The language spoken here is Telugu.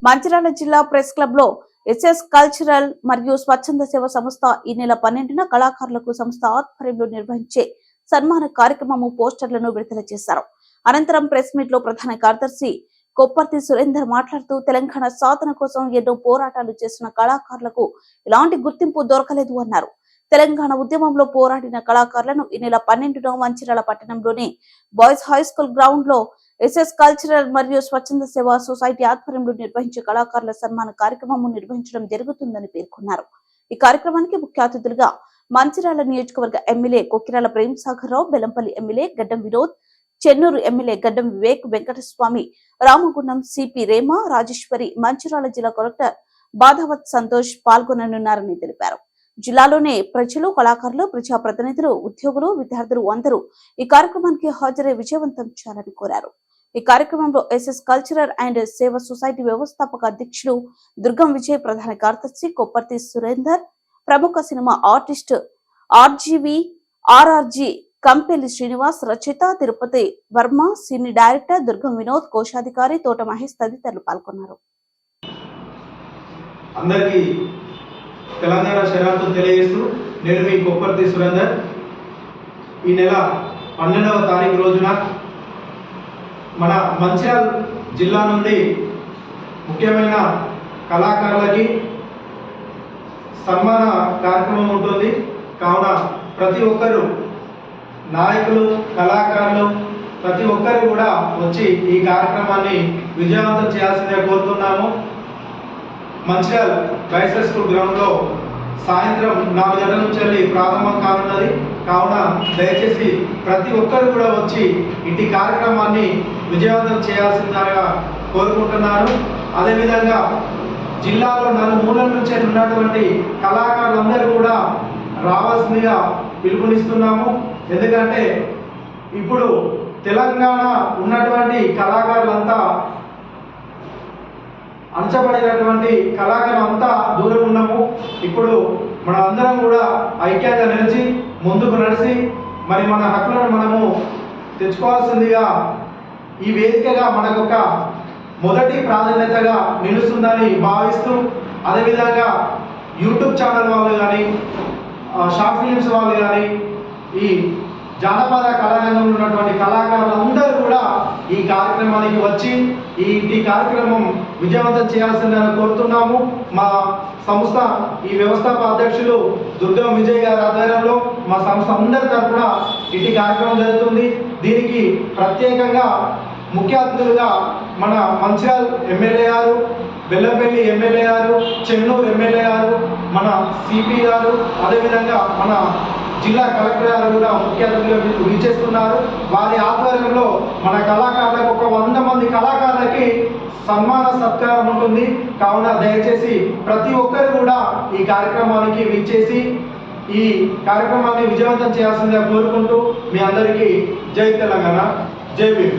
మంచిర్యాల జిల్లా ప్రెస్ క్లబ్ లో ఎస్ఎస్ కల్చరల్ మరియు స్వచ్ఛంద సేవ సంస్థ ఈ నెల 12న కళాకారులకు సంస్థ ఆధ్వర్యంలో నిర్వహించే సన్మాన కార్యక్రమము పోస్టర్లను విడుదల చేశారు. అనంతరం ప్రెస్ మీట్ లో ప్రధాన కార్యదర్శి కొప్పర్తి సురేందర్ మాట్లాడుతూ తెలంగాణ సాధన కోసం ఎన్నో పోరాటాలు చేసిన కళాకారులకు ఎలాంటి గుర్తింపు దొరకలేదు అన్నారు. తెలంగాణ ఉద్యమంలో పోరాడిన కళాకారులను ఈ నెల 12న మంచిర్యాల పట్టణంలోని బాయ్స్ హై స్కూల్ గ్రౌండ్ లో ఎస్ఎస్ కల్చరల్ మరియు స్వచ్ఛంద సేవా సొసైటీ ఆధ్వర్యంలో నిర్వహించే కళాకారుల సన్మాన కార్యక్రమం నిర్వహించడం జరుగుతుందని పేర్కొన్నారు. ఈ కార్యక్రమానికి ముఖ్య అతిథులుగా మంచిర్యాల నియోజకవర్గ ఎమ్మెల్యే కొక్కిరాల ప్రేమ్ సాగర్ రావు, బెల్లంపల్లి ఎమ్మెల్యే గడ్డం వినోద్, చెన్నూరు ఎమ్మెల్యే గడ్డం వివేక్ వెంకటస్వామి, రామగుండం సిపి రేమ రాజేశ్వరి, మంచిర్యాల జిల్లా కలెక్టర్ బాధావత్ సంతోష్ పాల్గొననున్నారని తెలిపారు. జిల్లాలోనే ప్రజలు, కళాకారులు, ప్రజాప్రతినిధులు, ఉద్యోగులు, విద్యార్థులు అందరూ ఈ కార్యక్రమానికి హాజరై విజయవంతం చేయాలని కోరారు. ఈ కార్యక్రమంలో ఎస్ఎస్ కల్చరల్ అండ్ సేవ సొసైటీ వ్యవస్థాపక అధ్యక్షుడు దుర్గం విజయ్, ప్రధాన కార్యదర్శి కొప్పర్తి సురేందర్, ప్రముఖ సినిమా ఆర్టిస్ట్ ఆర్ఆర్జీ కంపెల్లి శ్రీనివాస్, రచయిత తిరుపతి వర్మ, సినీ డైరెక్టర్ దుర్గం వినోద్, కోశాధికారి తోట మహేష్ తదితరులు పాల్గొన్నారు. తెలంగాణ శరార్థం తెలియజేస్తూ నేను మీ కొప్పర్తి సురేందర్. ఈ నెల 12వ తారీఖు రోజున మన మంచిర్యాల జిల్లా నుండి ముఖ్యమైన కళాకారులకి సన్మాన కార్యక్రమం ఉంటుంది. కావున ప్రతి ఒక్కరూ, నాయకులు, కళాకారులు ప్రతి ఒక్కరు కూడా వచ్చి ఈ కార్యక్రమాన్ని విజయవంతం చేయాల్సిందిగా కోరుతున్నాము. మంచిర్యాల బాయ్స్ హై స్కూల్ గ్రౌండ్లో సాయంత్రం 4 గంటల నుంచి వెళ్ళి ప్రారంభం కానున్నది. కావున దయచేసి ప్రతి ఒక్కరు కూడా వచ్చి ఇంటి కార్యక్రమాన్ని విజయవంతం చేయాల్సిందిగా కోరుకుంటున్నాను. అదేవిధంగా జిల్లాలో నలుమూలల నుంచి ఉన్నటువంటి కళాకారులందరూ కూడా రావాల్సిందిగా పిలుపునిస్తున్నాము. ఎందుకంటే ఇప్పుడు తెలంగాణ ఉన్నటువంటి కళాకారులంతా, అంచబడినటువంటి కళాకారులు అంతా దూరం ఉన్నాము. ఇప్పుడు మన అందరం కూడా ఐక్యంగా నిలిచి ముందుకు నడిచి మరి మన హక్కులను మనము తెచ్చుకోవాల్సిందిగా ఈ వేదికగా మనకొక మొదటి ప్రాధాన్యతగా నిలుస్తుందని భావిస్తూ, అదేవిధంగా యూట్యూబ్ ఛానల్ వాళ్ళు కానీ, షార్ట్ ఫిలిమ్స్ వాళ్ళు కానీ, ఈ జానపద కళారంగంలో ఉన్నటువంటి కళాకారులందరూ కూడా ఈ కార్యక్రమానికి వచ్చి ఈ కార్యక్రమం విజయవంతం చేయాల్సిందని కోరుతున్నాము. మా సంస్థ ఈ వ్యవస్థాపక అధ్యక్షులు దుర్గం విజయ్ గారి ఆధ్వర్యంలో మా సంస్థ అందరి తరఫున ఇటు కార్యక్రమం జరుగుతుంది. దీనికి ప్రత్యేకంగా ముఖ్య అతిథులుగా మన మంచిర్యాల ఎమ్మెల్యే గారు, బెల్లంపల్లి ఎమ్మెల్యే గారు, చెన్నూరు ఎమ్మెల్యే గారు, మన సిపి గారు, అదేవిధంగా మన జిల్లా కలెక్టర్ గారు కూడా ముఖ్య అతిథులుగా విచ్చేస్తున్నారు. వారి ఆధ్వర్యంలో మన కళాకారులకు ఒక 100 మంది కళాకారులకి సన్మాన సత్కారం ఉంటుంది. కావున దయచేసి ప్రతి ఒక్కరు కూడా ఈ కార్యక్రమానికి విచ్చేసి ఈ కార్యక్రమాన్ని విజయవంతం చేయాల్సిందిగా కోరుకుంటూ మీ అందరికీ జై తెలంగాణ, జై భీమ్.